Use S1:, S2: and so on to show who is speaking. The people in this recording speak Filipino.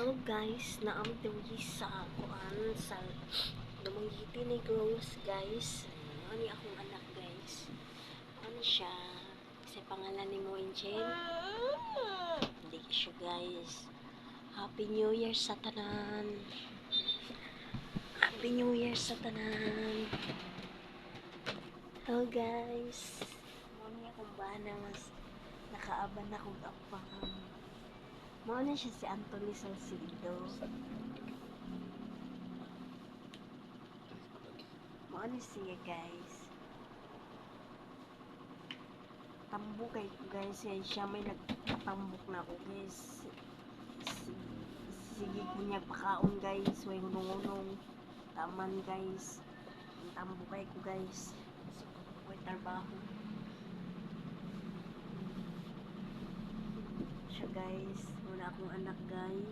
S1: Hello guys, naamit dawgi sa kuan sa Dumanggiti ni Rose guys. Ano akong anak guys. Ano siya? Kasi pangalan ni mo Angel. Hindi siya guys. Happy New Year sa tanan. Happy New Year sa tanan. Hello guys. Ano akong bana mas nakaaban akong apang. Mao siya si Anthony Salcido. Mao siya guys. Tambok kay guys, siya may nagtambok na ako guys. Sige ko niya pakaon guys, way hunong-hunong. Taman guys. Tambok kay ko guys. Way trabaho. Siya guys, muna akong anak guys.